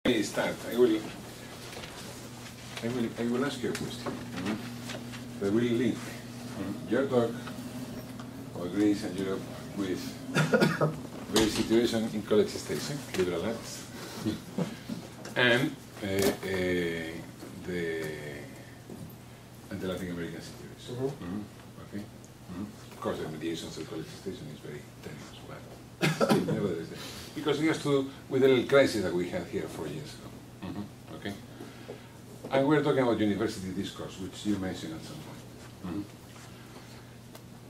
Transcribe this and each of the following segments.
I start. I will ask you a question. That will link your talk about Greece and Europe with the situation in college station, liberal arts, and the Latin American situation. Okay. Of course, the mediation of college station is very tenuous, but still, nevertheless, because it has to do with the little crisis that we had here 4 years ago. Okay. And we're talking about university discourse, which you mentioned at some point.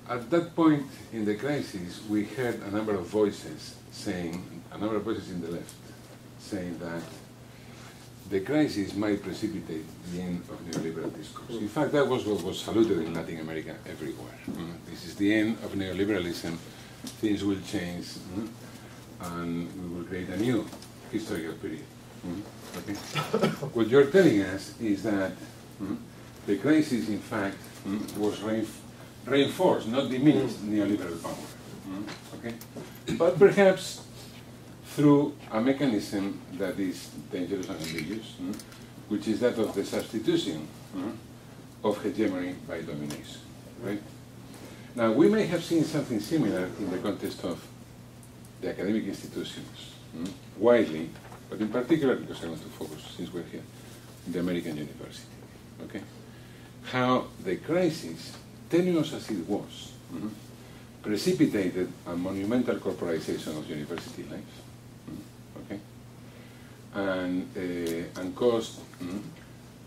At that point in the crisis, we heard a number of voices saying, a number of voices in the left, saying that the crisis might precipitate the end of neoliberal discourse. In fact, that was what was saluted in Latin America everywhere. This is the end of neoliberalism, things will change, and we will create a new historical period. Okay. What you're telling us is that the crisis, in fact, was reinforced, not diminished, neoliberal power. Okay? But perhaps through a mechanism that is dangerous and ambiguous, which is that of the substitution of hegemony by domination. Right? Now, we may have seen something similar in the context of the academic institutions, widely, but in particular, because I want to focus, since we're here, the American university. Okay? How the crisis, tenuous as it was, precipitated a monumental corporatization of university life, okay? And caused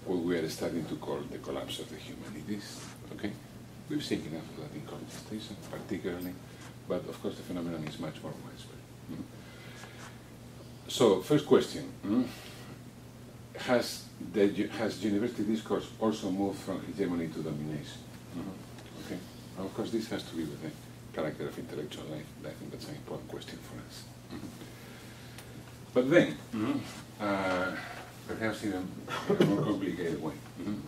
what we are starting to call the collapse of the humanities. Okay? We've seen enough of that in college station, particularly, but of course the phenomenon is much more widespread. So, first question, has university discourse also moved from hegemony to domination? Okay. Now, of course, this has to be with the character of intellectual life. I think that's an important question for us. But then, perhaps in a more complicated way,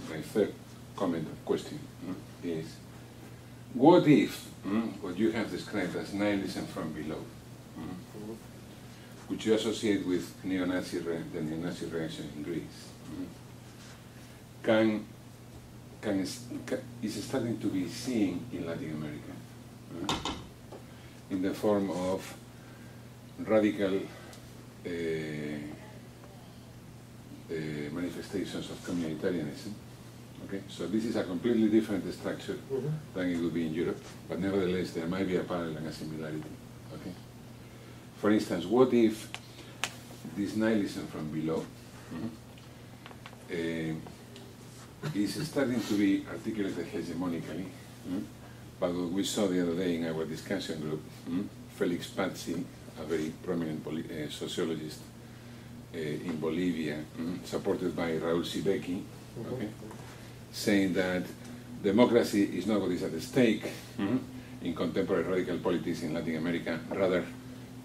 my third comment or question is, what if what you have described as nihilism from below, which you associate with the neo-Nazi reaction in Greece, is starting to be seen in Latin America in the form of radical manifestations of communitarianism. Okay, so this is a completely different structure than it would be in Europe, but nevertheless there might be a parallel and a similarity. Okay. For instance, what if this nihilism from below is starting to be articulated hegemonically, but what we saw the other day in our discussion group, Felix Pazzi, a very prominent sociologist in Bolivia, supported by Raúl Sibeki, okay, saying that democracy is not what is at stake in contemporary radical politics in Latin America, rather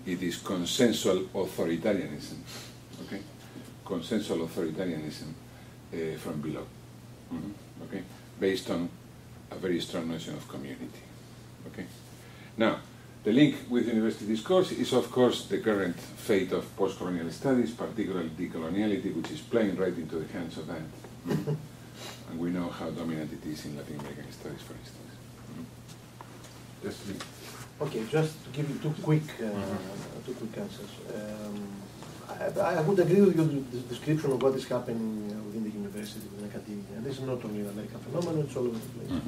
it is consensual authoritarianism, okay? Consensual authoritarianism from below, okay? Based on a very strong notion of community, okay? Now, the link with university discourse is, of course, the current fate of post-colonial studies, particularly decoloniality, which is playing right into the hands of that. And we know how dominant it is in Latin American studies, for instance. Okay, just to give you two quick answers. I would agree with your description of what is happening within the university, within academia. This is not only an American phenomenon, it's all over the place.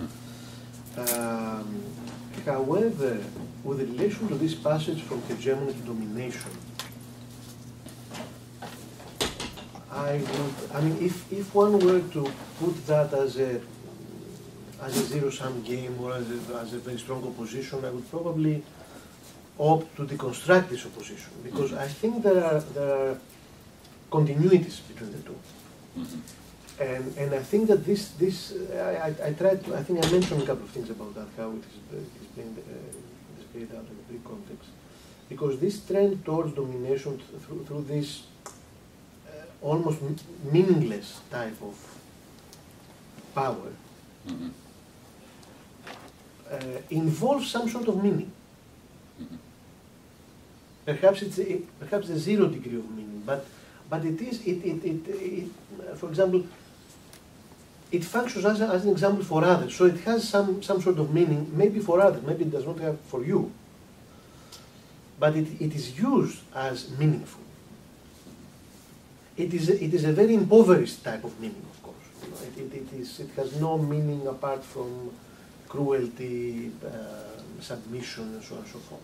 However, with relation to this passage from hegemony to domination, I mean, if one were to put that as a zero-sum game or as a very strong opposition, I would probably opt to deconstruct this opposition, because I think there are continuities between the two. And I think that I think I mentioned a couple of things about that, how it is being displayed out in the Greek context. Because this trend towards domination through this almost meaningless type of power involves some sort of meaning. Perhaps it's a zero degree of meaning, but but it is, for example, it functions as an example for others, so it has some sort of meaning, maybe for others, maybe it does not have for you, but it is used as meaningful. It is a very impoverished type of meaning, of course. You know, it has no meaning apart from cruelty, submission, and so on and so forth.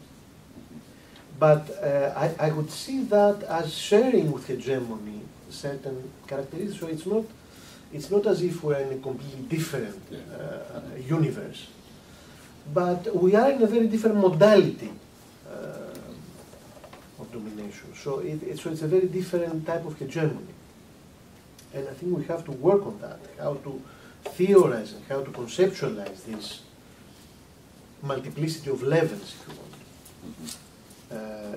But I would see that as sharing with hegemony certain characteristics. So it's not as if we're in a completely different universe, but we are in a very different modality of domination. So it's a very different type of hegemony. And I think we have to work on that, how to theorize and how to conceptualize this multiplicity of levels, if you want,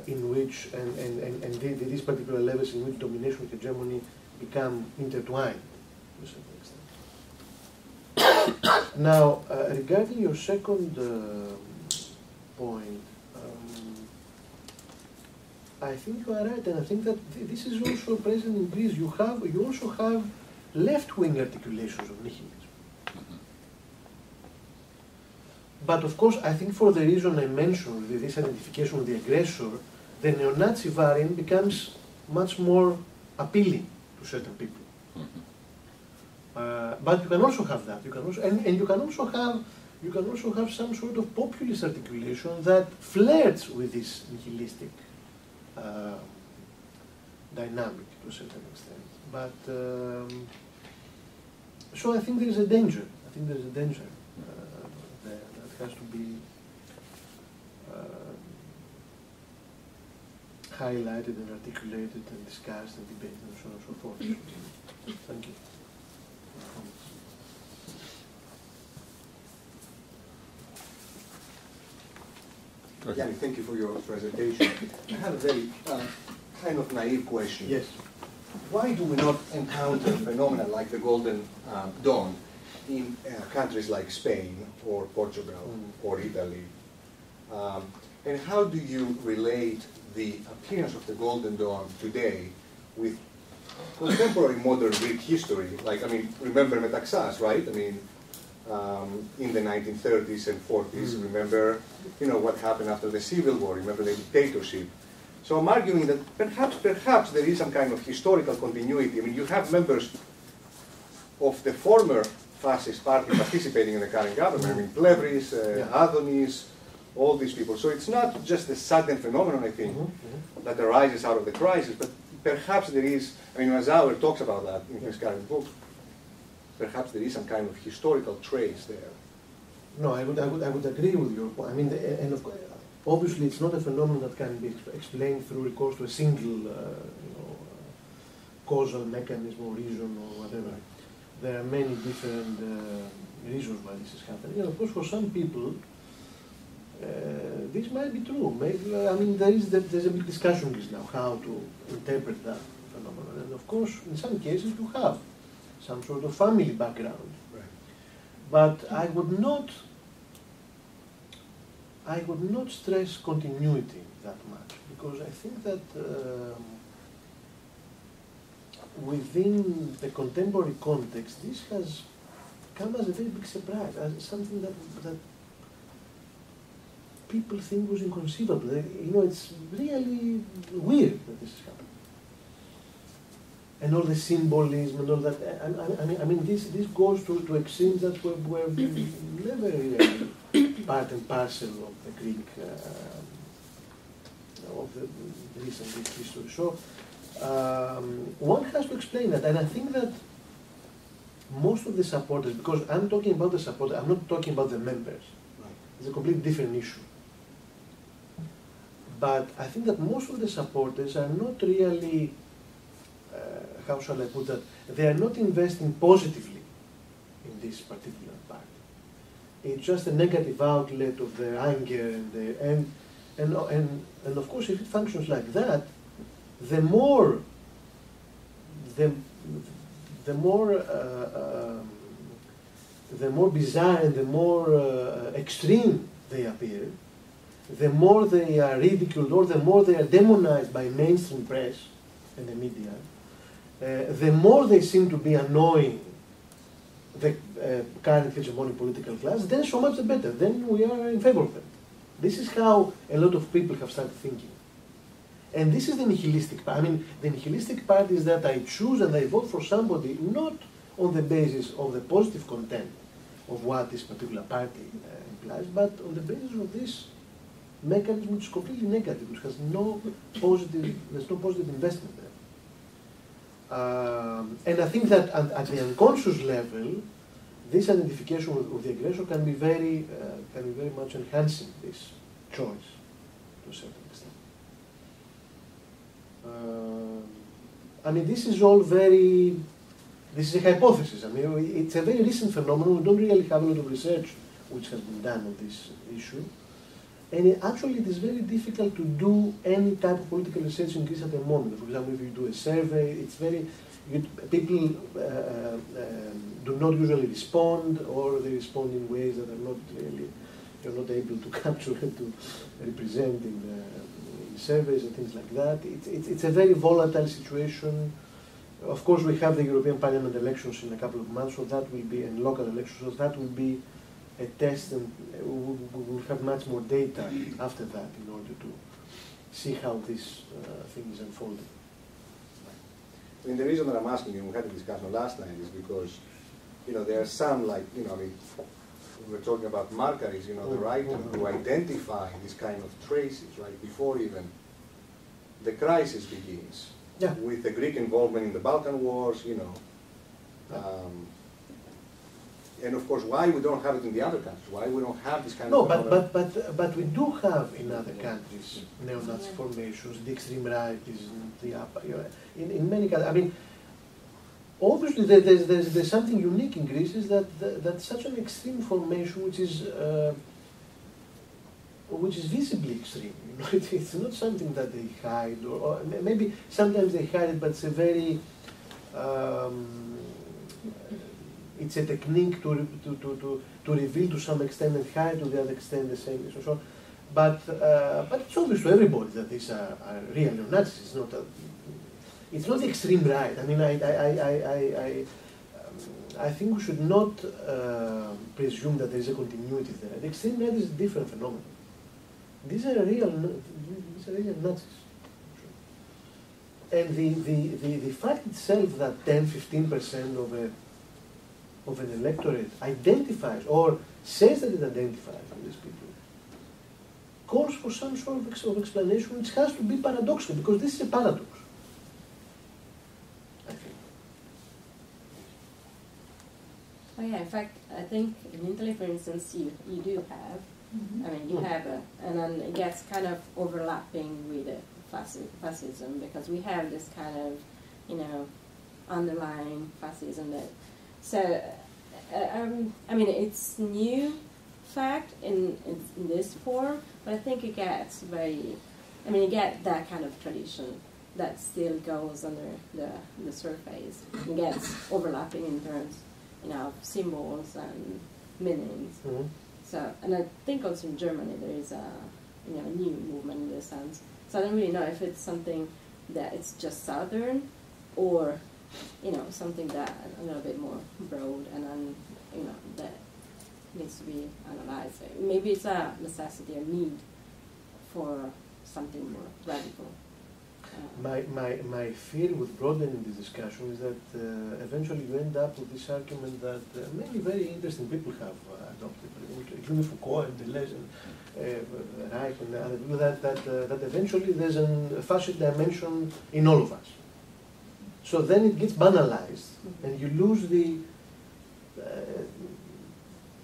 in which, and these particular levels in which domination and hegemony become intertwined to a certain extent. Now, regarding your second point, I think you are right, and I think that this is also present in Greece. You also have left-wing articulations of nihilism. But of course, I think for the reason I mentioned, this identification with the aggressor, the neo-Nazi variant becomes much more appealing to certain people. But you can also have that. You can also, and you can also have some sort of populist articulation that flirts with this nihilistic dynamic to a certain extent. But so I think there is a danger. I think there is a danger there that has to be highlighted and articulated and discussed and debated and so on and so forth. Thank you. Yeah, thank you for your presentation. I have a very kind of naive question. Yes. Why do we not encounter phenomena like the Golden Dawn in countries like Spain or Portugal or Italy? And how do you relate the appearance of the Golden Dawn today with contemporary modern Greek history? Like, I mean, remember Metaxas, right? I mean, in the 1930s and 40s, remember, you know, what happened after the Civil War, remember the dictatorship. So I'm arguing that perhaps there is some kind of historical continuity. I mean, you have members of the former fascist party participating in the current government. I mean, Plevris, Adonis, all these people. So it's not just a sudden phenomenon, I think, that arises out of the crisis, but perhaps there is, I mean, Mazauer talks about that in his current book. Perhaps there is some kind of historical trace there. No, I would agree with your point. I mean, and of course, obviously, it's not a phenomenon that can be explained through recourse to a single, causal mechanism or reason or whatever. There are many different reasons why this is happening. And of course, for some people, this might be true. Maybe, I mean, there's a big discussion is now how to interpret that phenomenon. And of course, in some cases, you have some sort of family background. Right. But I would not stress continuity that much, because I think that within the contemporary context, this has come as a very big surprise, as something that people think was inconceivable. You know, it's really weird that this is happening. And all the symbolism and all that. I mean, this goes to extremes that were never really part and parcel of the Greek, of the recent Greek history. So one has to explain that, and I think that most of the supporters, because I'm talking about the supporters, I'm not talking about the members. It's a completely different issue. But I think that most of the supporters are not really, how shall I put that, they are not investing positively in this particular party. It's just a negative outlet of their anger and of course, if it functions like that, the more bizarre and the more extreme they appear, the more they are ridiculed or the more they are demonized by mainstream press and the media, the more they seem to be annoying the current hegemonic political class, then so much the better. Then we are in favor of them. This is how a lot of people have started thinking. And this is the nihilistic part. I mean, the nihilistic part is that I choose and I vote for somebody not on the basis of the positive content of what this particular party implies, but on the basis of this mechanism which is completely negative, which has no positive, there's no positive investment there. And I think that at the unconscious level, this identification with the aggressor can be very much enhancing this choice to a certain extent. I mean, this is all very, this is a hypothesis. I mean, it's a very recent phenomenon. We don't really have a lot of research which has been done on this issue. And actually, it is very difficult to do any type of political research in Greece at the moment. For example, if you do a survey, it's very, people do not usually respond, or they respond in ways that are not really, you're not able to capture and to represent in surveys and things like that. It's a very volatile situation. Of course, we have the European Parliament elections in a couple of months, so that will be, and local elections, so that will be a test, and we will have much more data after that in order to see how this thing is unfolding. I mean, the reason that I'm asking you, we had a discussion last night, is because, there are some, like, I mean, we were talking about Markaris, the right to identify this kind of traces, right, before even the crisis begins. Yeah. With the Greek involvement in the Balkan Wars, and of course, why we don't have it in the other countries? Why we don't have this kind of but we do have in other countries neo-Nazi formations. The extreme right is the upper. In many countries, I mean, obviously there's something unique in Greece, is that such an extreme formation which is visibly extreme. It's not something that they hide, or maybe sometimes they hide it, but it's a very it's a technique to reveal to some extent and hide to the other extent the same. So, but it's obvious to everybody that these are real neo-Nazis. It's not the extreme right. I mean, I think we should not presume that there is a continuity there. The extreme right is a different phenomenon. These are real Nazis. And the fact itself that 10–15% of an electorate identifies or says that it identifies with these people calls for some sort of explanation which has to be paradoxical, because this is a paradox, I think. Oh yeah, in fact, I think in Italy, for instance, you do have, I mean, you have and then it gets kind of overlapping with fascism, because we have this kind of, underlying fascism that, so, I mean, it's new fact in this form, but I think it gets you get that kind of tradition that still goes under the surface. It gets overlapping in terms, of symbols and meanings. Mm-hmm. So, and I think also in Germany there is a, new movement in this sense. So I don't really know if it's something that it's just Southern, or something that a little bit more broad, and then, that needs to be analyzed. Maybe it's a necessity, a need for something more radical. My fear with broadening this discussion is that eventually you end up with this argument that many very interesting people have adopted, including Foucault and Deleuze and Reich and other people, that eventually there's a fascist dimension in all of us. So then it gets banalized, and you lose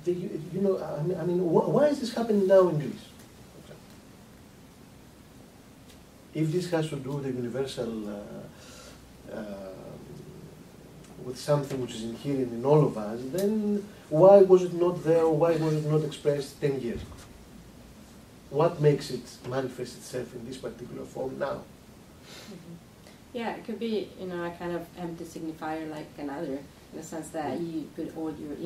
why is this happening now in Greece? If this has to do with the universal, with something which is inherent in all of us, then why was it not there, or why was it not expressed 10 years ago? What makes it manifest itself in this particular form now? Mm-hmm. Yeah, it could be, a kind of empty signifier like another, in the sense that you put all your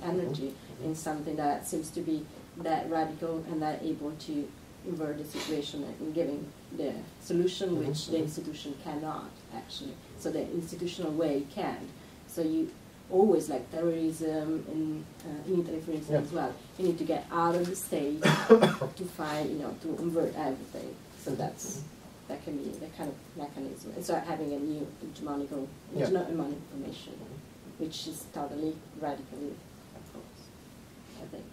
energy in something that seems to be that radical and that able to invert the situation and giving the solution which the institution cannot actually. So the institutional way can. So you always, like terrorism in Italy, for instance, as well. You need to get out of the state to find, to invert everything. So that can be the kind of mechanism. And start having a new hegemonic formation, which is totally radically opposed, I think.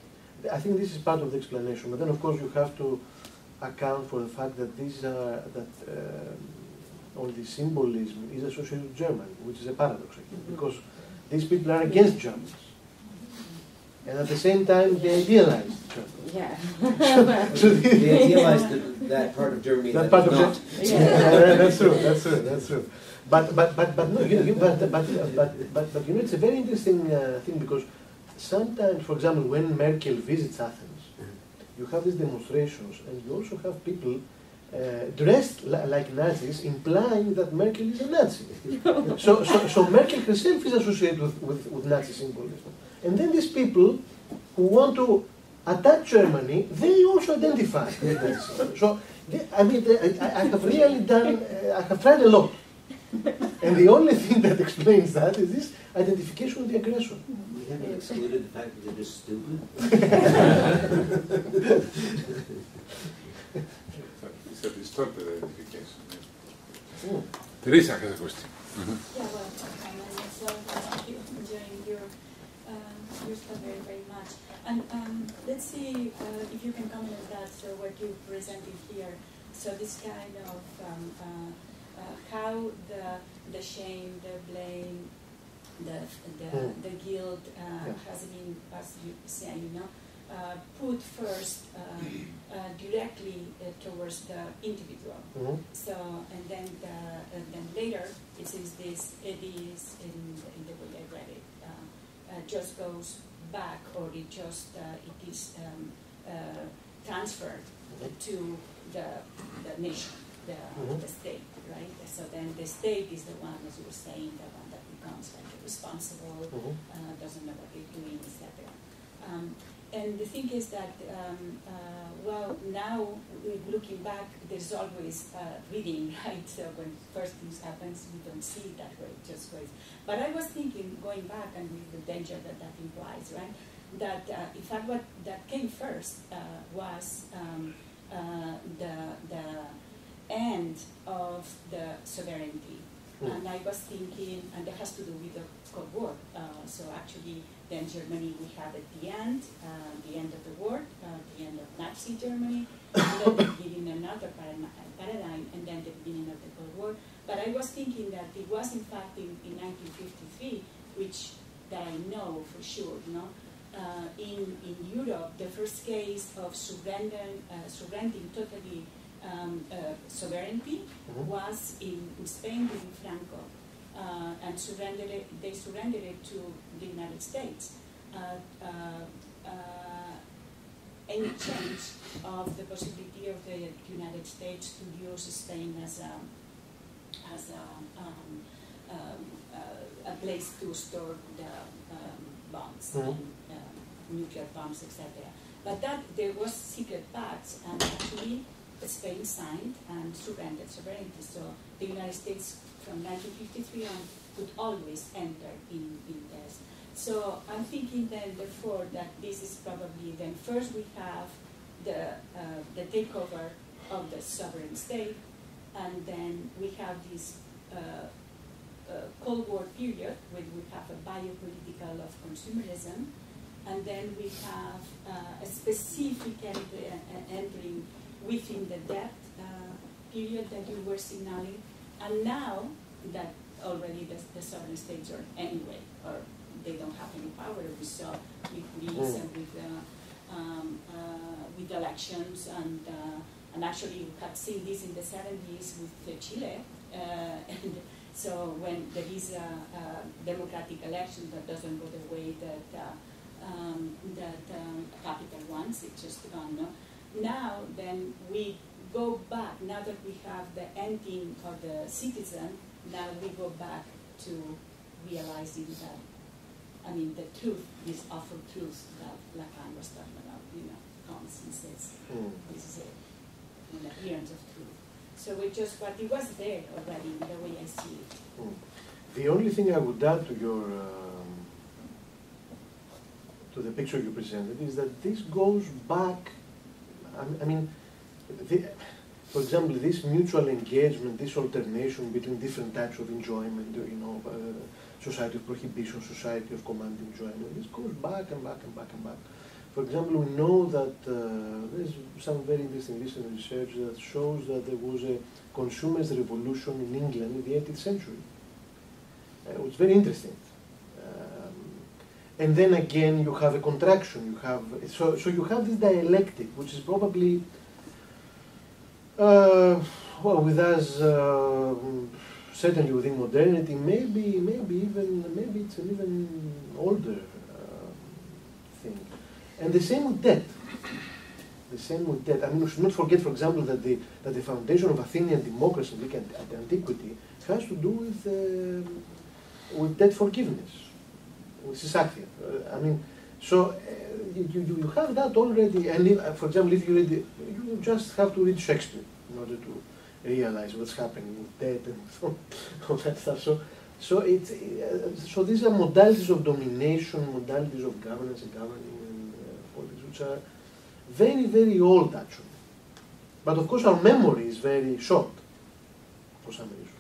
I think this is part of the explanation, but then of course you have to account for the fact that all this symbolism is associated with Germany, which is a paradox again, because these people are against Germans, and at the same time they idealize Germany. Yeah. They idealize that part of Germany. That part of not. Germany. Yeah, that's true. But no, it's a very interesting thing, because sometimes, for example, when Merkel visits Athens, you have these demonstrations, and you also have people dressed like Nazis, implying that Merkel is a Nazi. So Merkel herself is associated with Nazi symbolism. And then these people who want to attack Germany, they also identify with Nazis. So, I have really I have tried a lot. And the only thing that explains that is this identification with the aggressor. We haven't excluded the fact that they're just stupid. It's a distorted identification. Teresa has a question. Yeah, well, so thank you for enjoying your stuff very, very much. And let's see if you can comment on that. So what you presented here. So this kind of how the shame, the blame, the guilt has been, as you say, put first directly towards the individual. So and then later it is this. It is in the way I read it. Just goes back, or it just it is transferred to the nation, the state, right? So then the state is the one, as you were saying, the one that becomes like responsible, doesn't know what they're doing, etc. And the thing is that, well, now looking back, there's always reading, right? So when first things happens, we don't see it that way, it just goes. But I was thinking, going back, and with the danger that implies, right? That in fact, what that came first was the end of the sovereignty. And I was thinking, and that has to do with the Cold War. So actually, then Germany we have at the end of the war, the end of Nazi Germany, and then the beginning of another paradigm, and then the beginning of the Cold War. But I was thinking that it was in fact in 1953, which that I know for sure, in Europe, the first case of surrendering totally sovereignty was in Spain with Franco, and they surrendered it to the United States. Any change of the possibility of the United States to use Spain as a place to store the bombs, and, nuclear bombs, etc. But that there was secret pacts, and actually Spain signed and surrendered sovereignty. So the United States from 1953 on could always enter in this. So I'm thinking then, therefore, that this is probably then first we have the takeover of the sovereign state, and then we have this Cold War period where we have a biopolitical of consumerism, and then we have a specific entering within the debt period that you were signaling, and now that already the sovereign states are anyway, or they don't have any power. We saw with Greece and with elections, and actually we had seen this in the 70s with Chile. And so when there is a democratic election that doesn't go the way that capital wants, it's just gone. No? Now then we go back, now that we have the ending of the citizen, now we go back to realizing that, I mean, the truth, this awful truth that Lacan was talking about, comes and says, this is it. an appearance of truth. So but it was there already in the way I see it. The only thing I would add to your to the picture you presented is that this goes back. I mean, for example, this mutual engagement, this alternation between different types of enjoyment, society of prohibition, society of command enjoyment, this goes back and back and back and back. For example, we know that there's some very interesting recent research that shows that there was a consumer's revolution in England in the 18th century. It was very interesting. And then again, you have a contraction. You have so you have this dialectic, which is probably well, with us certainly within modernity, maybe it's an even older thing. And the same with debt. The same with debt. I mean, we should not forget, for example, that the foundation of Athenian democracy at antiquity has to do with debt forgiveness, with Sysakia. I mean, so you have that already. And if, for example, if you read, you just have to read Shakespeare in order to realize what's happening with debt and all that stuff. So these are modalities of domination, modalities of governance and governing and politics, which are very, very old actually. But of course our memory is very short for some reason.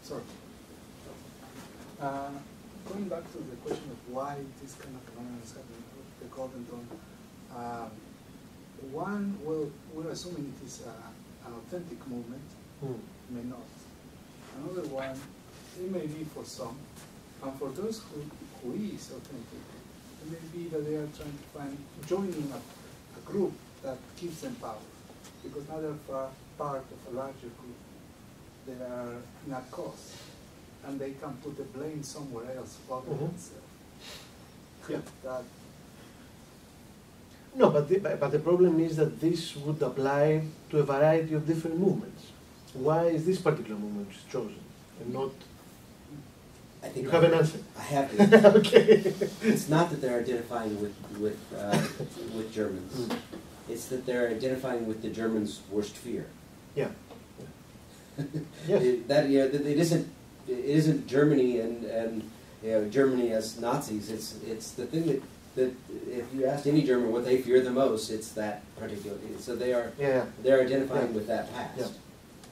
Sorry. Going back to the question of why this kind of phenomenon is happening, the Golden Dawn, one, well, we're assuming it is an authentic movement, may not. Another one, it may be for some, and for those who is authentic, it may be that they are trying to find, joining a group that gives them power, because now they're part of a larger group. They are in a cause, and they can put the blame somewhere else other than themselves. Yeah. That No, but the problem is that this would apply to a variety of different movements. Why is this particular movement chosen and not? I think You have an answer. I have to. Okay. It's not that they're identifying with Germans. It's that they're identifying with the Germans' worst fear. Yeah. Yes. It isn't Germany and Germany as Nazis. It's the thing that if you ask any German what they fear the most, it's that particular. So they're identifying with that past. Yeah.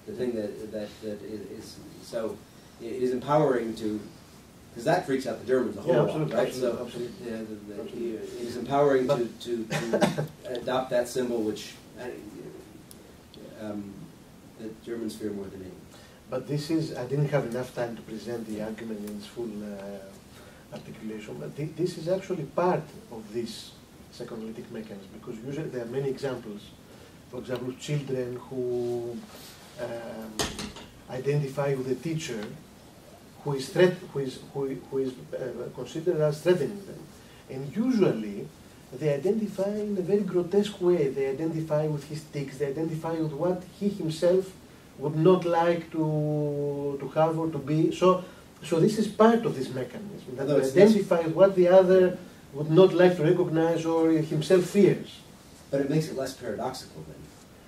The thing that is so it is empowering to, because that freaks out the Germans a whole lot, right? Absolutely. It is empowering to adopt that symbol, which the Germans fear more than anything. But this is, I didn't have enough time to present the argument in its full articulation, but this is actually part of this psychoanalytic mechanism, because usually there are many examples. For example, children who identify with a teacher who is considered as threatening them. And usually they identify in a very grotesque way. They identify with his tics, they identify with what he himself would not like to have or to be. So this is part of this mechanism, that they identify what the other would not like to recognize or himself fears. But it makes it less paradoxical then.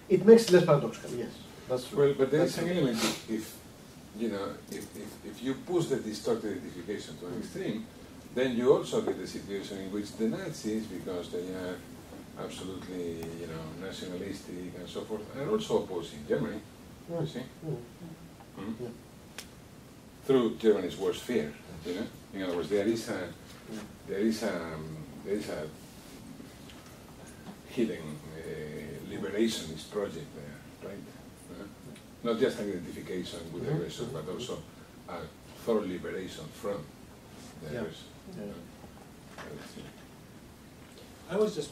It makes it less paradoxical, yes. That's true. Well, but there is an element, if you push the distorted identification to an extreme, then you also get the situation in which the Nazis, because they are absolutely, nationalistic and so forth, are also opposing Germany. You see? Yeah. Through Germany's worst fear. In other words, there is a hidden liberationist project there, right? Not just an identification with the aggressor, but also a thorough liberation from the aggressor. I was just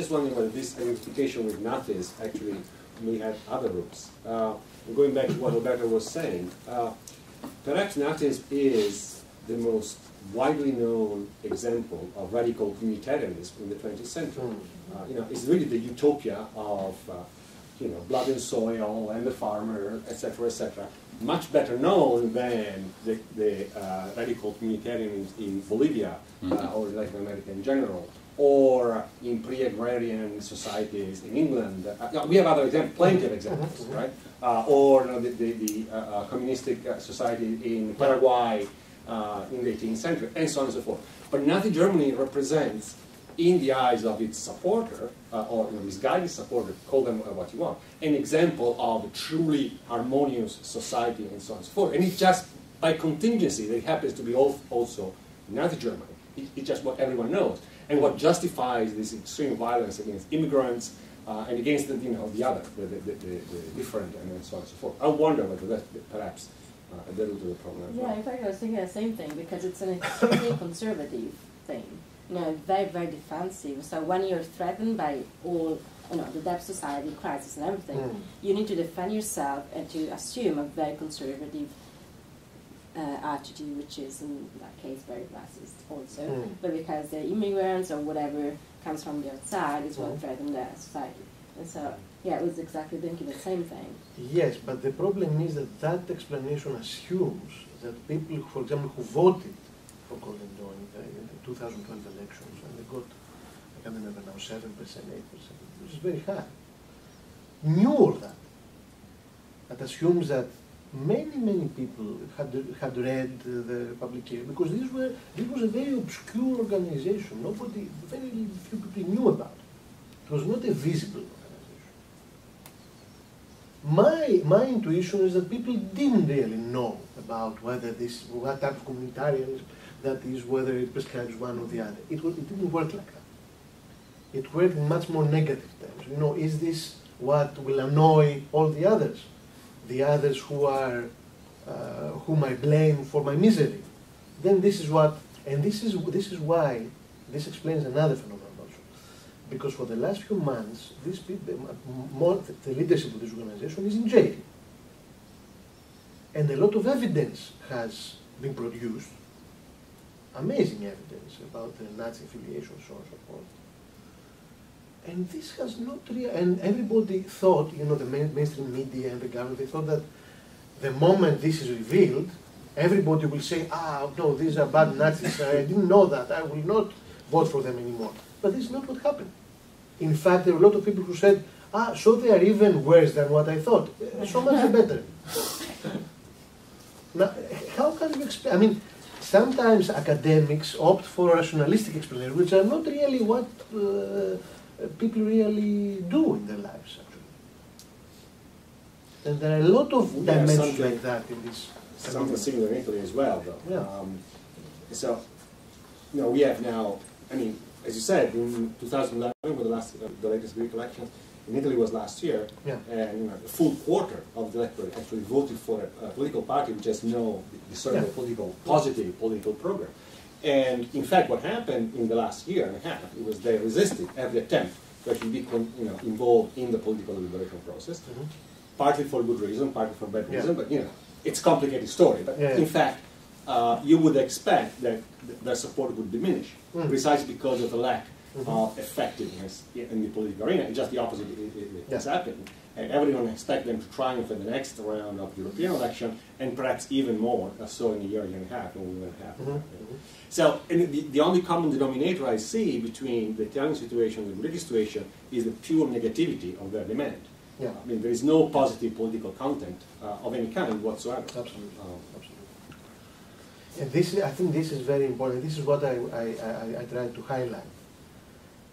wondering whether this identification with Nazis actually may have other roots. Going back to what Roberto was saying, perhaps Nazis is the most widely known example of radical communitarianism in the 20th century. It's really the utopia of blood and soil and the farmer, etc., etc. Much better known than the radical communitarians in Bolivia or Latin America in general, or in pre-agrarian societies in England. We have other examples, plenty of examples, right? Or the communistic society in Paraguay in the 18th century, and so on and so forth. But Nazi Germany represents, in the eyes of its supporter, or misguided supporter, call them what you want, an example of a truly harmonious society and so on and so forth. And it's just by contingency that it happens to be also Nazi Germany. It's just what everyone knows. And what justifies this extreme violence against immigrants and against the other, the different, and so on and so forth. I wonder whether that's perhaps a little to the problem as well. Yeah, in fact, I was thinking the same thing, because it's an extremely conservative thing. Very, very defensive. So when you're threatened by all, the debt society crisis and everything, you need to defend yourself and to assume a very conservative attitude, which is in that case very racist also. But because the immigrants or whatever comes from the outside is what threatens the society. And so, yeah, it was exactly thinking the same thing. Yes, but the problem is that that explanation assumes that people, for example, who voted for Golden Dawn in the 2012 elections, and they got, I can't remember now, 7%, 8%, which is very high, knew all that. That assumes that many people had read the publication, because this was a very obscure organization. Very few people knew about it. It was not a visible organization. My intuition is that people didn't really know about what type of communitarianism that is, whether it prescribes one or the other. It didn't work like that. It worked in much more negative terms. Is this what will annoy all the others? The others whom I blame for my misery? Then this is what, and this is why, this explains another phenomenon also. Because for the last few months, these people, the leadership of this organization is in jail. And a lot of evidence has been produced, amazing evidence about the Nazi affiliation, so on and so forth. And this has not really, and everybody thought, the mainstream media and the government, they thought that the moment this is revealed, everybody will say, no, these are bad Nazis, I didn't know that, I will not vote for them anymore. But this is not what happened. In fact, there were a lot of people who said, so they are even worse than what I thought. So much better. Now, how can you explain? Sometimes academics opt for rationalistic explanations, which are not really what people really do in their lives, actually. And there are a lot of dimensions like that in this. Something similar in Italy as well, though. Yeah. We have now, as you said, in 2011, with the latest Greek elections, in Italy was last year, and a full quarter of the electorate actually voted for a political party which has no discernible positive political program. And in fact, what happened in the last year and a half, it was they resisted every attempt to actually be involved in the political liberation process, partly for good reason, partly for bad reason, but it's a complicated story. But in fact, you would expect that their support would diminish, precisely because of the lack of effectiveness in the political arena. It's just the opposite is happening. And everyone expects them to triumph in the next round of European election, and perhaps even more so in a year and a half, or a year and a half. So the only common denominator I see between the Italian situation and the British situation is the pure negativity of their demand. There is no positive political content of any kind whatsoever. Absolutely. And I think this is very important. This is what I try to highlight.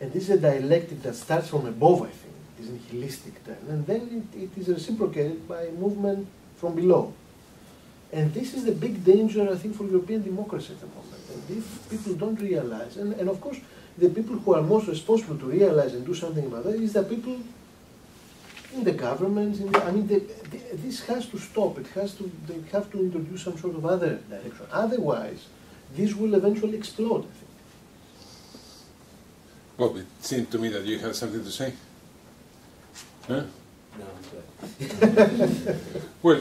And this is a dialectic that starts from above, I think. It is a nihilistic term. And then it is reciprocated by movement from below. And this is the big danger, I think, for European democracy at the moment. And if people don't realize, and of course, the people who are most responsible to realize and do something about that is the people in the governments. This has to stop. They have to introduce some sort of other direction. Otherwise, this will eventually explode, I think. Well, it seemed to me that you had something to say. Huh? No, I'm good. Well,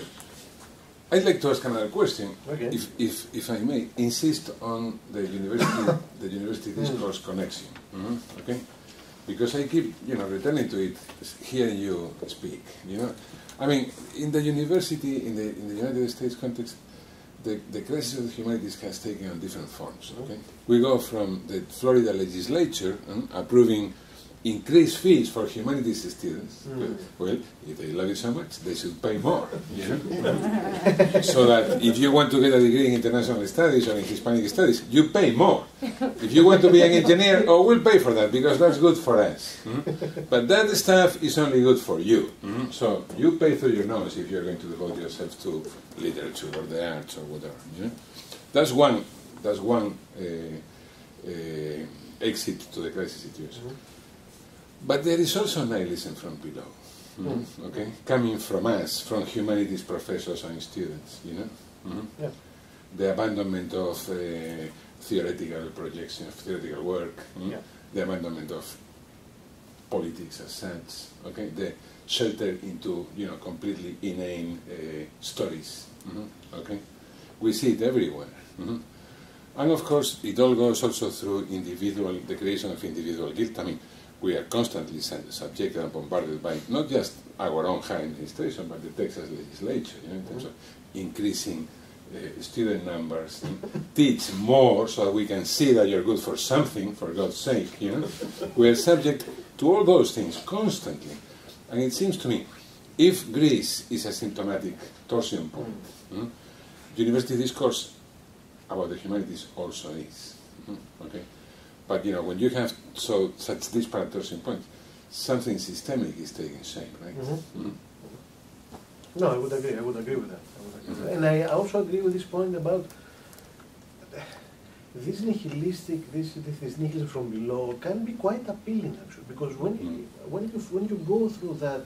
I'd like to ask another question, Okay. if I may insist on the university discourse connection. Okay, because I keep, returning to it, hearing you speak. I mean, in the university, in the United States context, the crisis of the humanities has taken on different forms. Okay, we go from the Florida legislature approving increased fees for humanities students. Well, if they love it so much, they should pay more. So that if you want to get a degree in international studies or in Hispanic studies, you pay more. If you want to be an engineer, we'll pay for that because that's good for us. But that stuff is only good for you. So you pay through your nose if you're going to devote yourself to literature or the arts or whatever. That's one exit to the crisis situation. But there is also nihilism from below, okay, coming from us, from humanities professors and students, Yeah. The abandonment of theoretical projection, of theoretical work, the abandonment of politics as such, okay, the shelter into, completely inane stories, okay. We see it everywhere. And of course, it all goes also through the creation of individual guilt. I mean, we are constantly subjected and bombarded by not just our own higher administration, but the Texas legislature, in terms of increasing student numbers, teach more so that we can see that you're good for something, for God's sake. We are subject to all those things constantly. And it seems to me, if Greece is a symptomatic torsion point, university discourse about the humanities also is. Okay? But when you have such disparate torsion points, something systemic is taking shape, right? No, I would agree with that. And I also agree with this point about this nihilism from below can be quite appealing, actually, because when you go through that,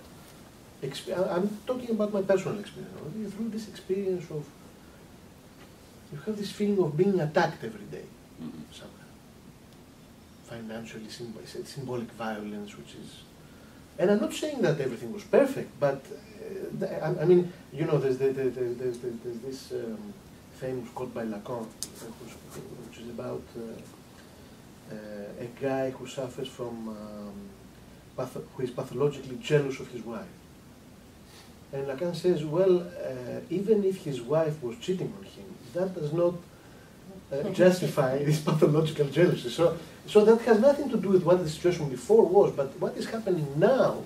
I'm talking about my personal experience. Through this experience of, you have this feeling of being attacked every day, somehow. Financially, symbolic violence, which is, and I'm not saying that everything was perfect, but I mean, there's this famous quote by Lacan, which is about a guy who suffers from, who is pathologically jealous of his wife. And Lacan says, well, even if his wife was cheating on him, that does not justify this pathological jealousy. So that has nothing to do with what the situation before was, but what is happening now,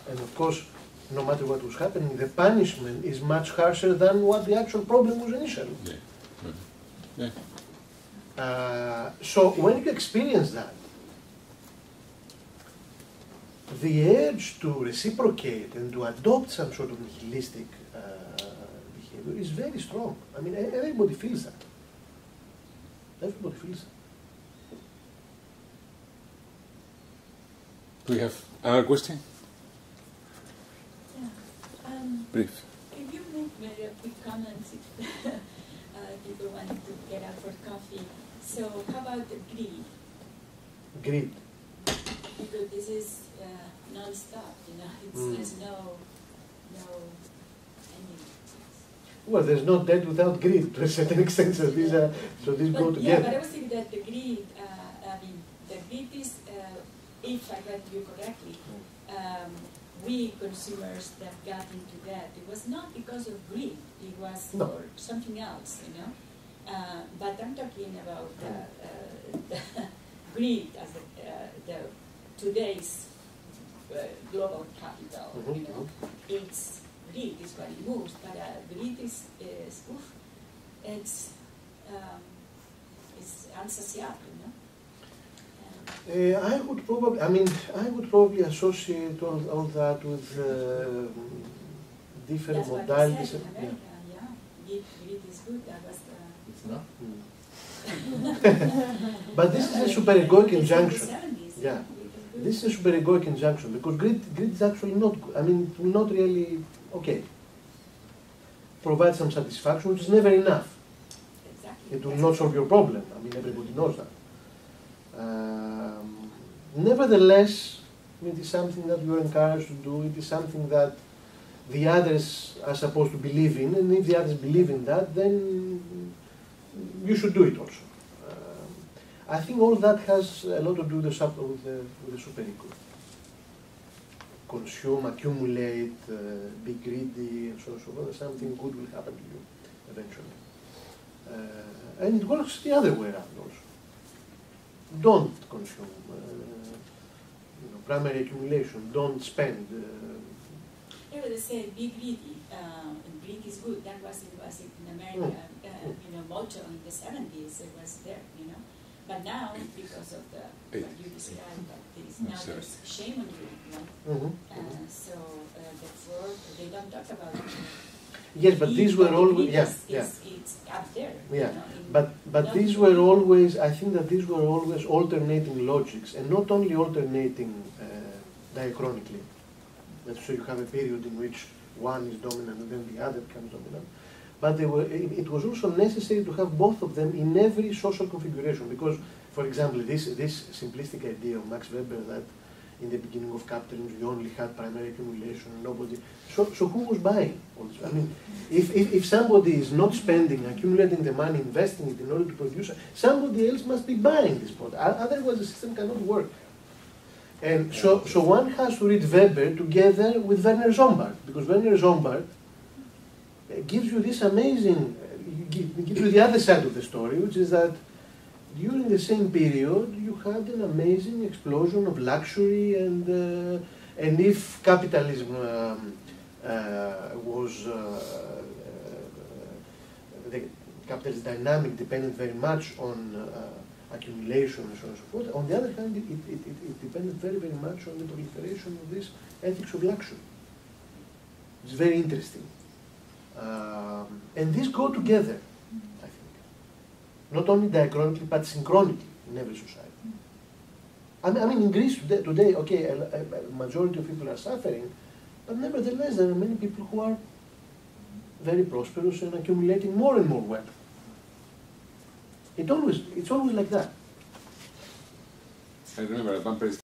and of course, no matter what was happening, the punishment is much harsher than what the actual problem was initially. So when you experience that, the urge to reciprocate and to adopt some sort of nihilistic behavior is very strong. I mean, everybody feels that. Everybody feels it. Do we have another question? Yeah. Brief. Can you make very quick comments if people want to get out for coffee? So how about the greed? Greed. Because this is non-stop, there's no ending. Well, there's no debt without greed to a certain extent, so these go together. Yeah, but I was thinking that the greed, the greed is, if I read you correctly, we consumers that got into that, it was not because of greed, it was for something else, but I'm talking about the greed as the today's global capital, it's greed is what it moves, but greed is it's unsociable, I would probably associate all that with different That's modalities. What he said in America, greed is good. That was It's not. But this is a superegoic injunction. Yeah. This is a superegoic injunction because greed is actually not good. I mean, it will not really, provide some satisfaction, which is never enough. Exactly. It will not solve your problem. I mean, everybody knows that. Nevertheless, it is something that you are encouraged to do. It is something that the others are supposed to believe in, and if the others believe in that, then you should do it also. I think all that has a lot to do with the super ego. Consume, accumulate, be greedy, and so on and so forth. Something good will happen to you eventually. And it works the other way around also. Don't consume. Primary accumulation. Don't spend. Yeah, but they say be greedy. And greed is good. That was in America. Motto in the 70s. It was there. But now, because of what you described, there's shame on you. Therefore, they don't talk about it. Yes, but these were always It's up there. Yeah, but these were always. I think that these were always alternating logics, and not only alternating diachronically. So you have a period in which one is dominant and then the other becomes dominant. But it was also necessary to have both of them in every social configuration, because, for example, this simplistic idea of Max Weber that in the beginning of capitalism you only had primary accumulation and nobody. So who was buying all this? I mean, if somebody is not spending, accumulating the money, investing it in order to produce, somebody else must be buying this product. Otherwise, the system cannot work. And so one has to read Weber together with Werner Sombart, because Werner Sombart gives you this amazing, gives you the other side of the story, which is that during the same period you had an amazing explosion of luxury, and if capitalism was the capitalist dynamic depended very much on accumulation and so on and so forth. On the other hand, it depended very, very much on the proliferation of this ethics of luxury. It's very interesting. And these go together, I think. Not only diachronically, but synchronically in every society. I mean in Greece today, okay, a majority of people are suffering, but nevertheless there are many people who are very prosperous and accumulating more and more wealth. It's always like that. I remember at one place